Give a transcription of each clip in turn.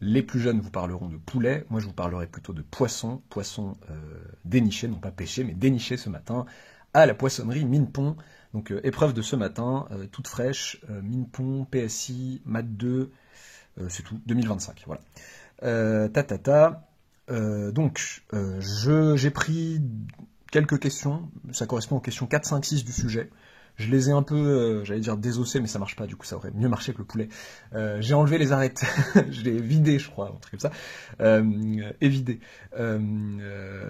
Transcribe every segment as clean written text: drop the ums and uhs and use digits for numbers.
Les plus jeunes vous parleront de poulet, moi je vous parlerai plutôt de poisson, déniché, non pas pêché, mais déniché ce matin, à la poissonnerie Minepont. Donc épreuve de ce matin, toute fraîche, Minepont, PSI, Math 2, c'est tout, 2025, voilà. J'ai pris quelques questions, ça correspond aux questions 4, 5, 6 du sujet. Je les ai un peu, j'allais dire désossés, mais ça marche pas, du coup ça aurait mieux marché que le poulet. J'ai enlevé les arêtes, je l'ai vidé, je crois, un truc comme ça, évidé.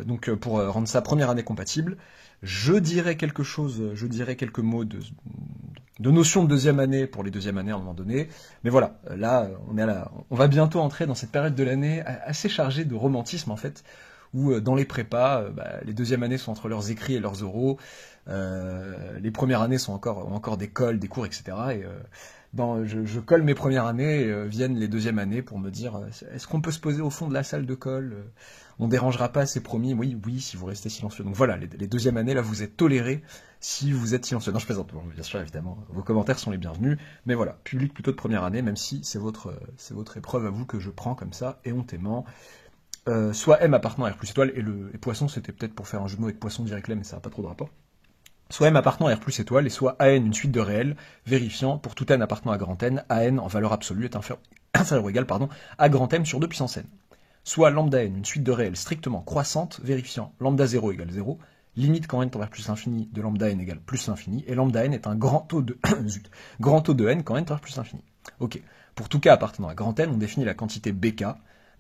Donc pour rendre ça première année compatible, je dirais quelques mots de notion de deuxième année pour les deuxièmes années à un moment donné. Mais voilà, là, on va bientôt entrer dans cette période de l'année assez chargée de romantisme en fait, où dans les prépas, les deuxièmes années sont entre leurs écrits et leurs oraux. Les premières années ont encore des cols, des cours, etc. Et je colle mes premières années et viennent les deuxièmes années pour me dire est-ce qu'on peut se poser au fond de la salle de colle, on dérangera pas, c'est promis. Oui, si vous restez silencieux. Donc voilà, les deuxièmes années là, vous êtes tolérés si vous êtes silencieux. Non, je plaisante, bien sûr, évidemment. Vos commentaires sont les bienvenus. Mais voilà, public plutôt de première année, même si c'est votre épreuve à vous que je prends comme ça éhontément. Soit M appartenant à R plus étoile, et poisson, c'était peut-être pour faire un jeu de mots avec poisson direct là, mais ça n'a pas trop de rapport. Soit M appartenant à R plus étoile, et soit AN une suite de réels, vérifiant pour tout N appartenant à grand N, AN en valeur absolue est inférieur ou égal à grand M sur 2 puissance N. Soit lambda N une suite de réels strictement croissante, vérifiant lambda 0 égale 0, limite quand N tend vers plus l'infini de lambda N égale plus l'infini, et lambda N est un grand taux de grand taux de N quand N tend vers plus l'infini. Ok. Pour tout cas appartenant à grand N, on définit la quantité BK.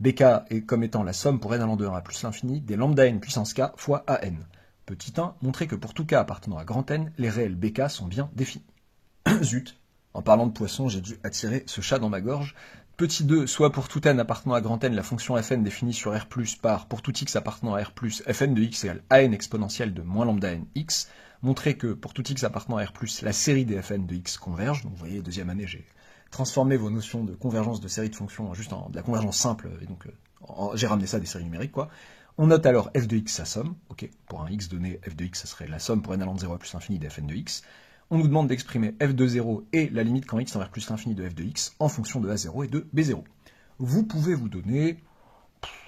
BK est comme étant la somme pour N allant de 1 à plus l'infini des lambda N puissance K fois AN. Petit 1, montrer que pour tout cas appartenant à grand N, les réels BK sont bien définis. Zut, en parlant de poisson, j'ai dû attirer ce chat dans ma gorge. Petit 2, soit pour tout N appartenant à grand N, la fonction Fn définie sur R+, par pour tout X appartenant à R+, Fn de X égale AN exponentielle de moins lambda N X. Montrer que pour tout X appartenant à R+, la série des Fn de X converge. Donc vous voyez, deuxième année, j'ai transformé vos notions de convergence de séries de fonctions juste en de la convergence simple, et donc j'ai ramené ça à des séries numériques, quoi. On note alors f de x sa somme, ok, pour un x donné, f de x, ça serait la somme pour n allant de 0 à plus l'infini de fn de x. On nous demande d'exprimer f de 0 et la limite quand x tend vers plus l'infini de f de x en fonction de a0 et de b0. Vous pouvez vous donner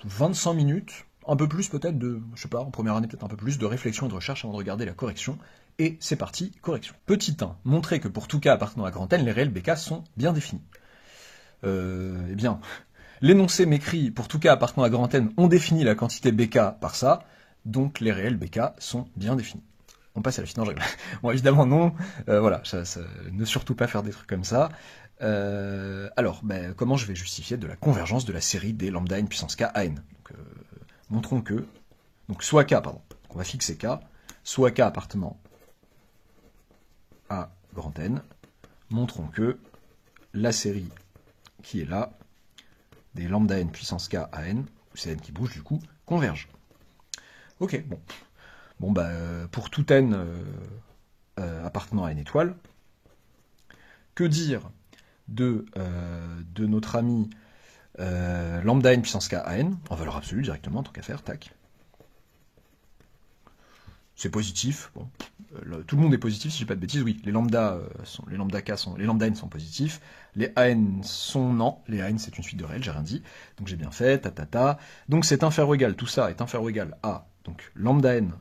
25 minutes, un peu plus peut-être je sais pas, en première année peut-être un peu plus, de réflexion et de recherche avant de regarder la correction. Et c'est parti, correction. Petit 1, montrer que pour tout cas appartenant à grand N, les réels BK sont bien définis. Eh bien, l'énoncé m'écrit, pour tout cas appartenant à grand N, on définit la quantité BK par ça, donc les réels BK sont bien définis. On passe à la finance. Bon, évidemment non, voilà, ne surtout pas faire des trucs comme ça. Alors, comment je vais justifier de la convergence de la série des lambda n puissance K à N? Donc, montrons que, donc soit K, pardon, on va fixer K, soit K appartenant à grand N, montrons que la série qui est là, des lambda n puissance K à N, c'est N qui bouge du coup, converge. Ok, bon. Bon, pour tout N appartenant à N étoile, que dire de notre ami lambda n puissance K à N, en valeur absolue directement, tant qu'à faire, tac. C'est positif, bon. Tout le monde est positif, si je dis pas de bêtises, oui, les lambda n sont positifs, les AN sont non, les AN c'est une suite de réels, j'ai rien dit, donc j'ai bien fait, donc c'est inférieur ou égal, tout ça est inférieur ou égal à, donc lambda n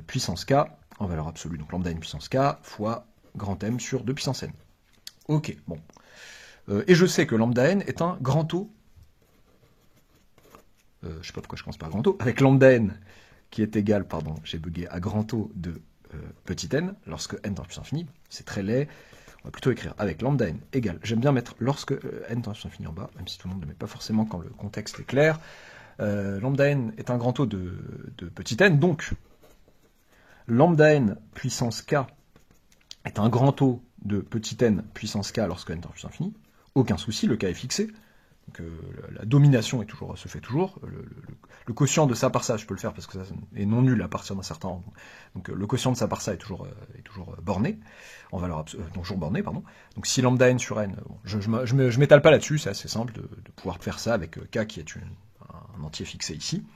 puissance K, en valeur absolue, donc lambda n puissance K, fois grand M sur 2 puissance N. Ok, bon. Et je sais que lambda n est un grand taux, je sais pas pourquoi je commence par grand taux, avec lambda n qui est égal, pardon, j'ai bugué, à grand taux de petit n, lorsque n tend à plus infini, c'est très laid, on va plutôt écrire avec lambda n égale, j'aime bien mettre lorsque n tend à plus infini en bas, même si tout le monde ne met pas forcément quand le contexte est clair, lambda n est un grand taux de petit n, donc lambda n puissance k est un grand taux de petit n puissance k lorsque n tend à plus infini, aucun souci, le cas est fixé, donc la domination se fait toujours, le quotient de ça par ça, je peux le faire parce que ça est non nul à partir d'un certain nombre. Donc le quotient de ça par ça est toujours borné, en valeur absolue, toujours borné, pardon. Donc si lambda n sur n, bon, je m'étale pas là-dessus, c'est assez simple de pouvoir faire ça avec k qui est un entier fixé ici.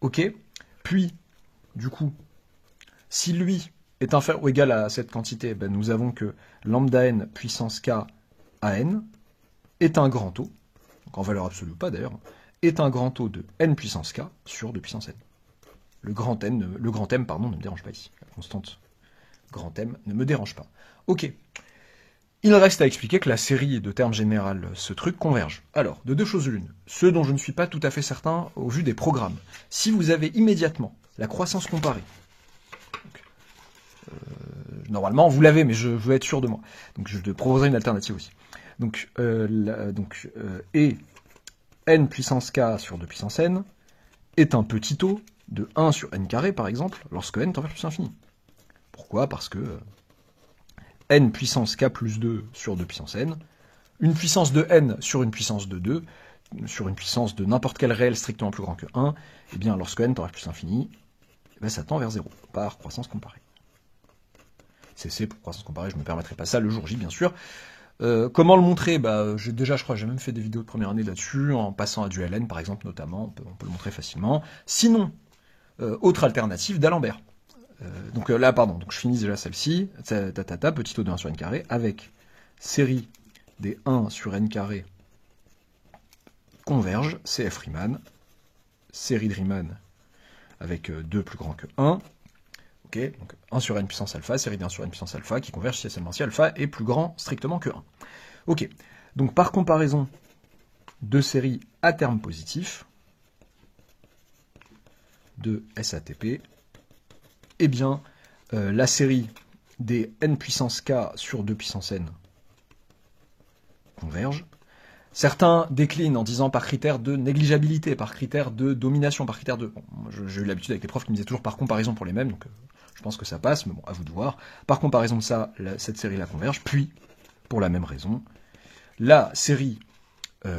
Ok, puis, du coup, si lui est inférieur ou égal à cette quantité, nous avons que lambda n puissance k à n est un grand taux, donc en valeur absolue ou pas d'ailleurs, est un grand O de n puissance k sur 2 puissance n. Le grand M, ne me dérange pas ici. La constante grand M ne me dérange pas. Ok. Il reste à expliquer que la série de termes général, ce truc, converge. Alors, de deux choses l'une. Ce dont je ne suis pas tout à fait certain au vu des programmes. Si vous avez immédiatement la croissance comparée, donc, normalement vous l'avez, mais je veux être sûr de moi. Donc je te proposerai une alternative aussi. Donc, et n puissance k sur 2 puissance n est un petit o de 1 sur n carré, par exemple, lorsque n tend vers plus l'infini. Pourquoi? Parce que n puissance k plus 2 sur 2 puissance n, une puissance de n sur une puissance de 2, sur une puissance de n'importe quel réel strictement plus grand que 1, et bien lorsque n tend vers plus l'infini, ça tend vers 0, par croissance comparée. CC pour croissance comparée, je ne me permettrai pas ça le jour J, bien sûr. Comment le montrer? Je crois, j'ai même fait des vidéos de première année là-dessus, en passant à du LN, par exemple, notamment, on peut le montrer facilement. Sinon, autre alternative, d'Alembert. Donc je finis déjà celle-ci, petit o de 1 sur n carré, avec série des 1 sur n carré converge, CF Riemann, série de Riemann avec 2 plus grand que 1, ok, donc 1 sur n puissance alpha, série d'1 sur n puissance alpha, qui converge si et seulement si alpha est plus grand strictement que 1. Ok, donc par comparaison de séries à terme positif de SATP, eh bien, la série des n puissance k sur 2 puissance n converge. Certains déclinent en disant par critère de négligeabilité, par critère de domination, par critère de... Bon, j'ai eu l'habitude avec les profs qui me disaient toujours par comparaison pour les mêmes, donc je pense que ça passe, mais bon, à vous de voir. Par comparaison de ça, cette série-là converge, puis, pour la même raison, la série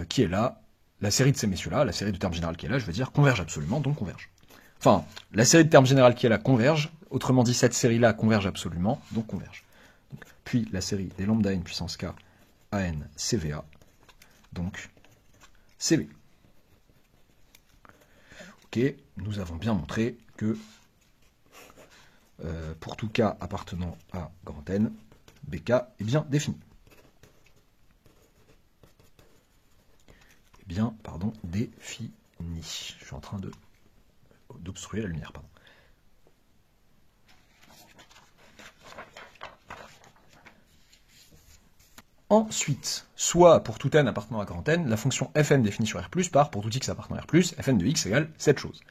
qui est là, la série de ces messieurs-là, la série de termes général qui est là, je veux dire, converge absolument, donc converge. Enfin, la série de termes général qui est là converge, autrement dit, cette série-là converge absolument, donc converge. Donc, puis la série des lambda n puissance k à n CVA, donc CB. Ok, nous avons bien montré que pour tout cas appartenant à grand N, BK est bien défini. Défini. Je suis en train d'obstruer la lumière, pardon. Ensuite, soit pour tout n appartenant à grand N, la fonction fn définie sur R+, par pour tout x appartenant à R+, fn de x égale cette chose.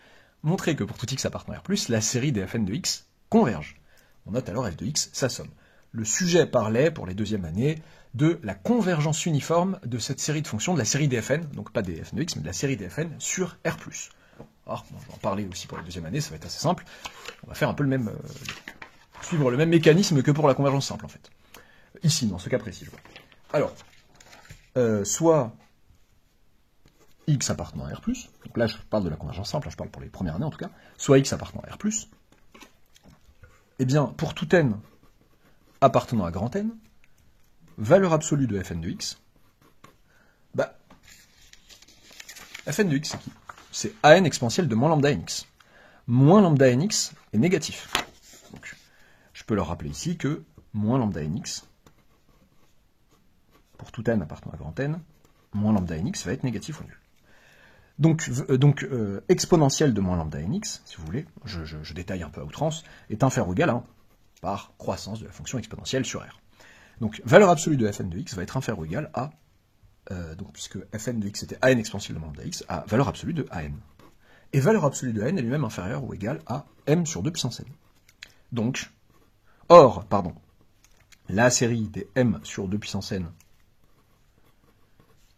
Montrer que pour tout x appartenant à R+, la série des fn de x converge. On note alors f de x, sa somme. Le sujet parlait, pour les deuxièmes années, de la convergence uniforme de cette série de fonctions, de la série des fn, donc pas des fn de x, mais de la série des fn sur R+. Alors, je vais en parler aussi pour les deuxièmes années, ça va être assez simple. On va faire un peu le même... suivre le même mécanisme que pour la convergence simple, en fait. Ici, dans ce cas précis, je vois. Alors, soit x appartenant à R+, donc là je parle de la convergence simple, là, je parle pour les premières années en tout cas, soit x appartenant à R+, eh bien, pour tout n appartenant à grand N, valeur absolue de fn de x, fn de x c'est qui? C'est an exponentielle de moins lambda nx. Moins lambda nx est négatif. Donc, je peux leur rappeler ici que moins lambda nx, pour tout n appartenant à grand N, moins lambda nx va être négatif ou nul. Donc exponentielle de moins lambda nx, si vous voulez, je détaille un peu à outrance, est inférieur ou égal à 1 par croissance de la fonction exponentielle sur R. Donc valeur absolue de fn de x va être inférieure ou égale à, donc puisque fn de x était an exponentielle de moins lambda x, à valeur absolue de an. Et valeur absolue de n est lui-même inférieure ou égale à m sur 2 puissance n. Donc, la série des m sur 2 puissance n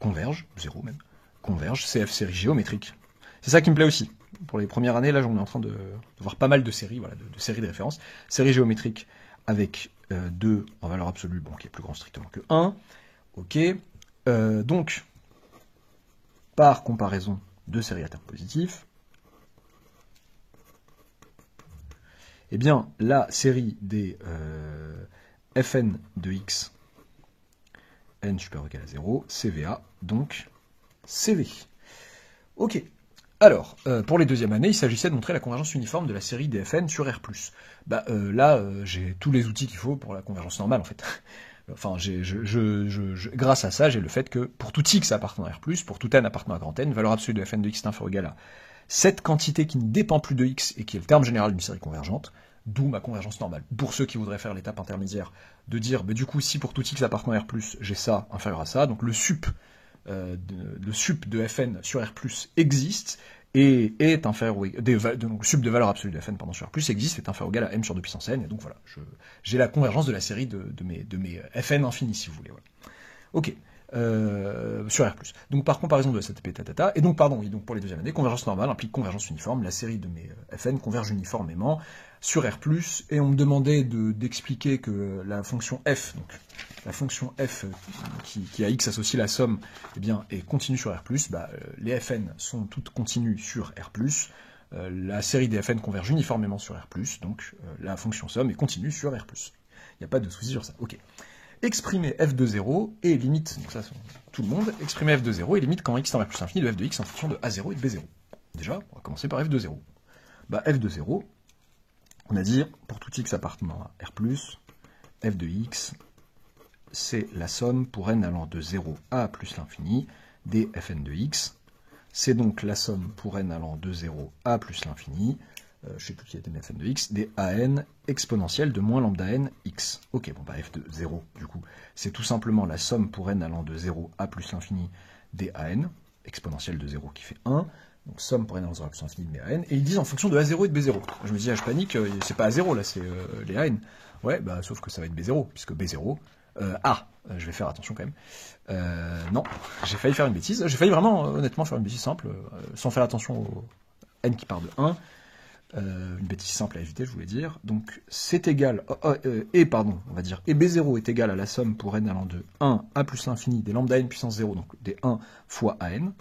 converge, 0 même, converge, CF série géométrique. C'est ça qui me plaît aussi. Pour les premières années, là, on est en train de voir pas mal de séries, voilà, de séries de référence. Série géométrique avec 2 en valeur absolue, bon, qui est plus grand strictement que 1. Ok. Donc, par comparaison de séries à terme positif, eh bien, la série des fn de x n supérieur ou égal à 0, CVA, donc CV. Ok. Alors, pour les deuxièmes années, il s'agissait de montrer la convergence uniforme de la série des fn sur R+. Là, j'ai tous les outils qu'il faut pour la convergence normale, en fait. Enfin, grâce à ça, j'ai le fait que pour tout x appartenant à R+, pour tout n appartenant à grand N, valeur absolue de fn de x est inférieure ou égale à cette quantité qui ne dépend plus de x et qui est le terme général d'une série convergente, d'où ma convergence normale. Pour ceux qui voudraient faire l'étape intermédiaire, de dire, du coup, si pour tout x appartenant à R+, j'ai ça inférieur à ça, donc le sup de fn sur R+, existe, et est inférieur donc le sup de valeur absolue de fn sur R+, existe, est inférieur ou égal à m sur 2 puissance n, et donc voilà, j'ai la convergence de la série de mes fn infinis, si vous voulez. Voilà. Ok. Sur R+. Donc par comparaison de SATP, et donc donc pour les deuxièmes années, convergence normale implique convergence uniforme, la série de mes fn converge uniformément sur R+, et on me demandait d'expliquer que la fonction f, donc la fonction f qui a x associe la somme, eh bien, est continue sur R+, les fn sont toutes continues sur R+, la série des fn converge uniformément sur R+, donc la fonction somme est continue sur R+. Il n'y a pas de souci sur ça. Ok. Exprimer f de 0 et limite, donc ça c'est tout le monde, exprimer f de 0 et limite quand x tend vers plus infini de f de x en fonction de a0 et de b0. Déjà, on va commencer par f de 0. F de 0, on a dit, pour tout x appartenant à R+, f de x, c'est la somme pour n allant de 0 à plus l'infini des fn de x. C'est donc la somme pour n allant de 0 à plus l'infini, je ne sais plus qui était mes fn de x, des an exponentielles de moins lambda n x. Ok, f de 0, du coup, c'est tout simplement la somme pour n allant de 0 à plus l'infini des an, exponentielle de 0 qui fait 1, donc somme pour n allant de 0 à plus l'infini de mes an, et ils disent en fonction de a0 et de b0. Je me dis, je panique, c'est pas a0 là, c'est les an. Ouais, sauf que ça va être b0, puisque b0, je vais faire attention quand même. Non, j'ai failli faire une bêtise, j'ai failli vraiment, honnêtement, faire une bêtise simple, sans faire attention au n qui part de 1, une bêtise simple à éviter, je voulais dire. Donc, c'est égal, on va dire, et B0 est égal à la somme pour n allant de 1 à plus l'infini des lambda n puissance 0, donc des 1 fois an.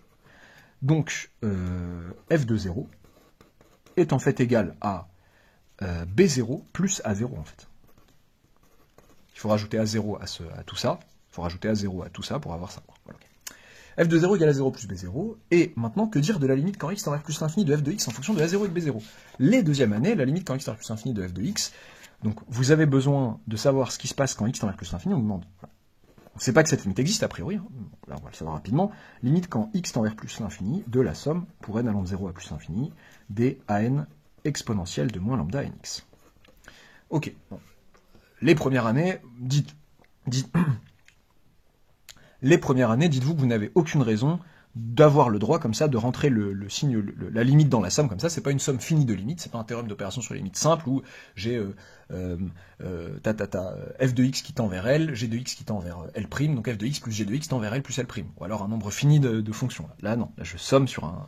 Donc, f de 0 est en fait égal à B0 plus A0, en fait. Il faut rajouter A0 à tout ça. Il faut rajouter A0 à tout ça pour avoir ça. Voilà. F de 0 égale à 0 plus B0, et maintenant, que dire de la limite quand x tend vers plus l'infini de f de x en fonction de A0 et de B0? Les deuxièmes années, la limite quand x tend vers plus l'infini de f de x, donc vous avez besoin de savoir ce qui se passe quand x tend vers plus l'infini, on vous demande. On ne sait pas que cette limite existe a priori, là on va le savoir rapidement, limite quand x tend vers plus l'infini de la somme pour n allant de 0 à plus l'infini des an exponentielles de moins lambda nx. Ok, bon. Les premières années, dites-vous que vous n'avez aucune raison d'avoir le droit comme ça de rentrer le signe, la limite dans la somme comme ça. C'est pas une somme finie de limite, c'est pas un théorème d'opération sur les limites simple où j'ai f de x qui tend vers L, g de x qui tend vers L', donc f de x plus g de x tend vers L plus L', ou alors un nombre fini de fonctions. Là non, là je somme sur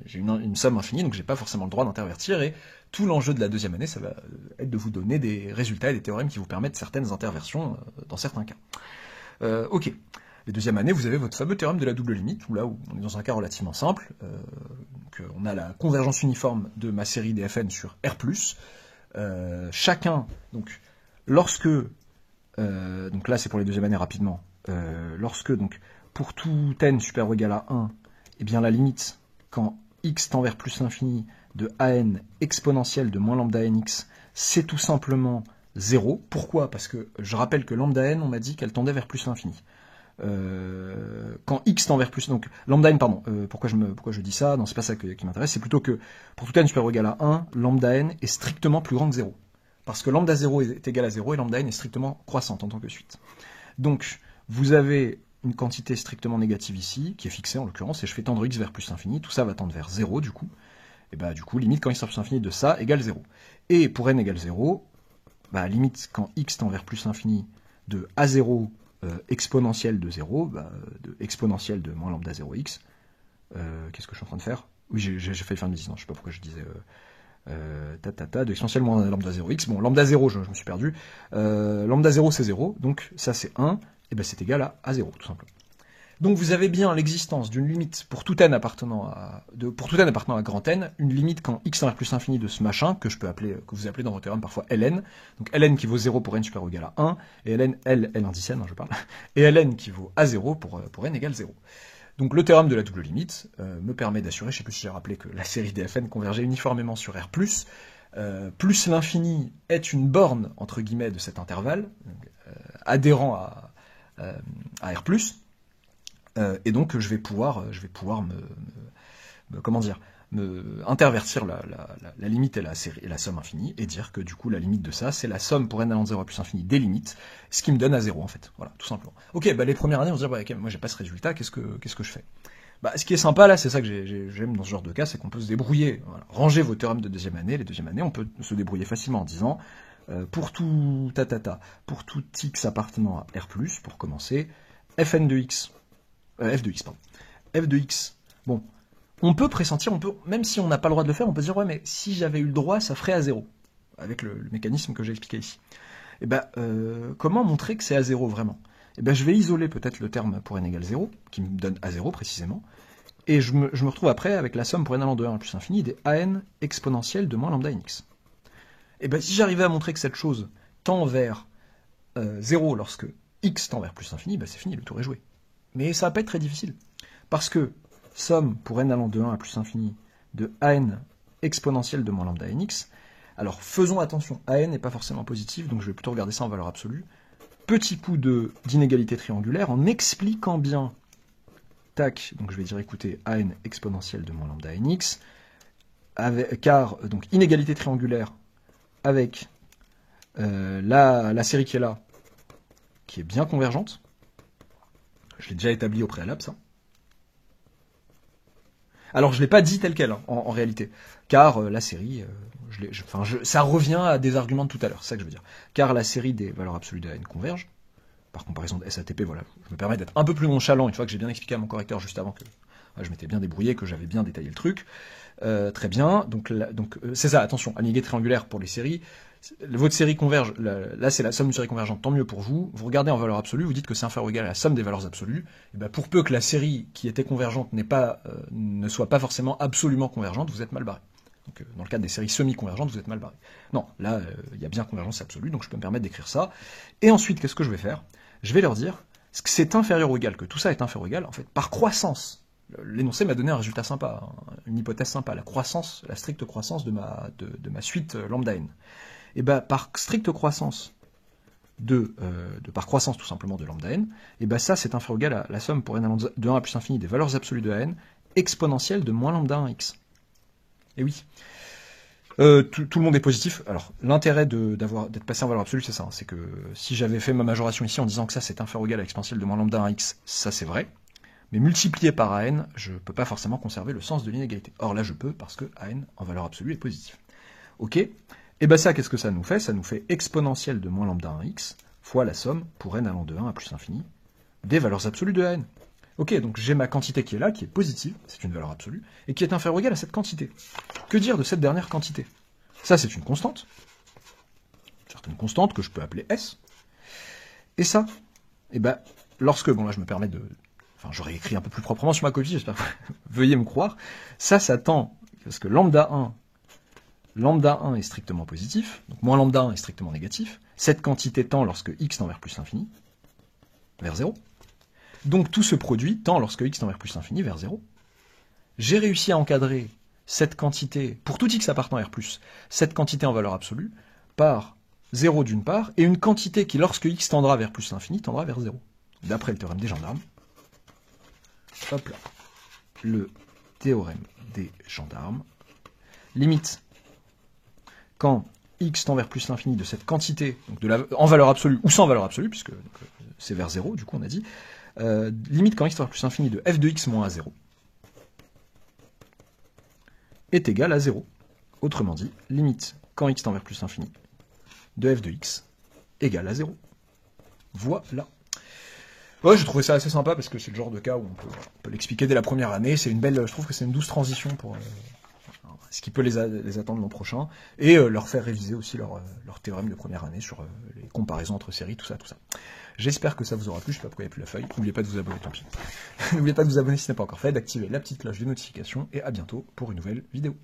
j'ai une somme infinie, donc j'ai pas forcément le droit d'intervertir, et tout l'enjeu de la deuxième année, ça va être de vous donner des résultats et des théorèmes qui vous permettent certaines interversions dans certains cas. Ok. Les deuxième année, vous avez votre fameux théorème de la double limite, où là où on est dans un cas relativement simple, on a la convergence uniforme de ma série des fn sur R+. Chacun, donc, lorsque, donc là c'est pour les deuxième années rapidement, lorsque, donc, pour tout n supérieur ou égal à 1, eh bien la limite, quand x tend vers plus l'infini de an exponentielle de moins lambda nx, c'est tout simplement 0. Pourquoi? Parce que je rappelle que lambda n, on m'a dit qu'elle tendait vers plus l'infini. Quand x tend vers plus, donc lambda n, pardon, pourquoi je dis ça? Non, c'est pas ça qui m'intéresse, c'est plutôt que pour tout n supérieur ou égal à 1, lambda n est strictement plus grand que 0. Parce que lambda 0 est égal à 0 et lambda n est strictement croissante en tant que suite. Donc, vous avez une quantité strictement négative ici, qui est fixée en l'occurrence, et je fais tendre x vers plus l'infini, tout ça va tendre vers 0 du coup, et du coup, limite quand x tend vers plus l'infini de ça égale 0. Et pour n égale 0, limite quand x tend vers plus l'infini de a0 exponentielle de 0, de exponentielle de moins lambda 0x. Qu'est-ce que je suis en train de faire? Oui, j'ai failli faire une bêtise, non, je sais pas pourquoi je disais de exponentielle moins lambda 0x. Bon, lambda 0, je me suis perdu. Lambda 0, c'est 0, donc ça c'est 1, et c'est égal à 0, tout simplement. Donc vous avez bien l'existence d'une limite pour tout n appartenant à grand N, une limite quand x tend vers plus l'infini de ce machin, que vous appelez dans votre théorème parfois Ln, donc Ln qui vaut 0 pour n supérieur ou égal à 1, et L indicienne, je parle, et Ln qui vaut A0 pour n égale 0. Donc le théorème de la double limite me permet d'assurer, je ne sais plus si j'ai rappelé que la série des Fn convergeait uniformément sur R+, plus l'infini est une borne, entre guillemets, de cet intervalle, adhérent à R+, et donc je vais pouvoir comment dire, intervertir la limite et la somme infinie, et dire que du coup la limite de ça, c'est la somme pour n allant de 0 à plus infini des limites, ce qui me donne à 0 en fait, voilà, tout simplement. Ok, bah les premières années on se dit, bah, okay, moi j'ai pas ce résultat, qu'est-ce que je fais? Bah, ce qui est sympa là, c'est ça que j'aime dans ce genre de cas, c'est qu'on peut se débrouiller. Voilà. Ranger vos théorèmes de deuxième année, les deuxièmes années, on peut se débrouiller facilement en disant, pour tout pour tout x appartenant à R+, pour commencer, fn de x, f de x, pardon, f de x, bon, on peut pressentir, même si on n'a pas le droit de le faire, on peut dire, ouais, mais si j'avais eu le droit, ça ferait à 0, avec le mécanisme que j'ai expliqué ici. Et ben, comment montrer que c'est à 0 vraiment? Et ben, je vais isoler peut-être le terme pour n égale 0, qui me donne à 0 précisément, et je me retrouve après avec la somme pour n allant de 1 à plus infini des an exponentielles de moins lambda nx. Et ben, si j'arrivais à montrer que cette chose tend vers 0 lorsque x tend vers plus infini, ben c'est fini, le tour est joué. Mais ça va pas être très difficile, parce que somme pour n allant de 1 à plus infini de an exponentielle de moins lambda nx. Alors faisons attention, an n'est pas forcément positif, donc je vais plutôt regarder ça en valeur absolue. Petit coup d'inégalité triangulaire en expliquant bien, tac, donc je vais dire écoutez, an exponentielle de moins lambda nx, car donc inégalité triangulaire avec la série qui est là, qui est bien convergente. Je l'ai déjà établi au préalable, ça. Alors, je ne l'ai pas dit tel quel, hein, en réalité, car la série, ça revient à des arguments de tout à l'heure, c'est ça que je veux dire. Car la série des valeurs absolues de n converge, par comparaison de SATP, voilà, je me permets d'être un peu plus nonchalant, une fois que j'ai bien expliqué à mon correcteur juste avant que je m'étais bien débrouillé, que j'avais bien détaillé le truc. Très bien, donc c'est ça, attention, inégalité triangulaire pour les séries. Votre série converge, là c'est la somme d'une série convergente, tant mieux pour vous. Vous regardez en valeur absolue, vous dites que c'est inférieur ou égal à la somme des valeurs absolues. Et ben pour peu que la série qui était convergente ne soit pas forcément absolument convergente, vous êtes mal barré. Donc dans le cadre des séries semi-convergentes, vous êtes mal barré. Non, là il y a bien convergence absolue, donc je peux me permettre d'écrire ça. Et ensuite, qu'est-ce que je vais faire? Je vais leur dire que c'est inférieur ou égal, que tout ça est inférieur ou égal, en fait, par croissance. L'énoncé m'a donné un résultat sympa, une hypothèse sympa, la stricte croissance de ma suite lambda n. Et ben par stricte croissance par croissance tout simplement de lambda n, et ben ça c'est inférieur ou égal à la somme pour n allant de 1 à plus infini des valeurs absolues de n exponentielle de moins lambda 1 x. Et oui. Tout le monde est positif. Alors, l'intérêt d'être passé en valeur absolue, c'est ça. Hein, c'est que si j'avais fait ma majoration ici en disant que ça c'est inférieur ou égal à l'exponentielle de moins lambda 1 x, ça c'est vrai. Mais multiplié par an, je ne peux pas forcément conserver le sens de l'inégalité. Or là, je peux, parce que an, en valeur absolue, est positif. Ok? Et bien ça, qu'est-ce que ça nous fait? Ça nous fait exponentielle de moins lambda 1x fois la somme, pour n allant de 1 à plus infini, des valeurs absolues de an. Ok, donc j'ai ma quantité qui est là, qui est positive, c'est une valeur absolue, et qui est inférieure ou égale à cette quantité. Que dire de cette dernière quantité? Ça, c'est une constante. Une certaine constante que je peux appeler S. Et ça, et ben, lorsque, bon là je me permets de... Enfin, j'aurais écrit un peu plus proprement sur ma copie, j'espère que veuillez me croire. Ça tend, parce que lambda 1 est strictement positif, donc moins lambda 1 est strictement négatif. Cette quantité tend lorsque x tend vers plus l'infini, vers 0. Donc tout ce produit tend lorsque x tend vers plus l'infini, vers 0. J'ai réussi à encadrer cette quantité, pour tout x appartenant à R+, cette quantité en valeur absolue, par 0 d'une part, et une quantité qui, lorsque x tendra vers plus l'infini, tendra vers 0. D'après le théorème des gendarmes. Hop là. Le théorème des gendarmes. Limite, quand x tend vers plus l'infini de cette quantité, donc en valeur absolue ou sans valeur absolue, puisque c'est vers 0, du coup on a dit, limite quand x tend vers plus l'infini de f de x moins a0 est égal à 0. Autrement dit, limite quand x tend vers plus l'infini de f de x égale à 0. Voilà. Ouais, j'ai trouvé ça assez sympa parce que c'est le genre de cas où on peut l'expliquer dès la première année. C'est une belle, je trouve que c'est une douce transition pour ce qui peut les attendre l'an prochain et leur faire réviser aussi leur théorème de première année sur les comparaisons entre séries, tout ça. J'espère que ça vous aura plu. Je sais pas pourquoi il n'y a plus la feuille. N'oubliez pas de vous abonner, tant pis. N'oubliez pas de vous abonner si ce n'est pas encore fait, d'activer la petite cloche de notification et à bientôt pour une nouvelle vidéo.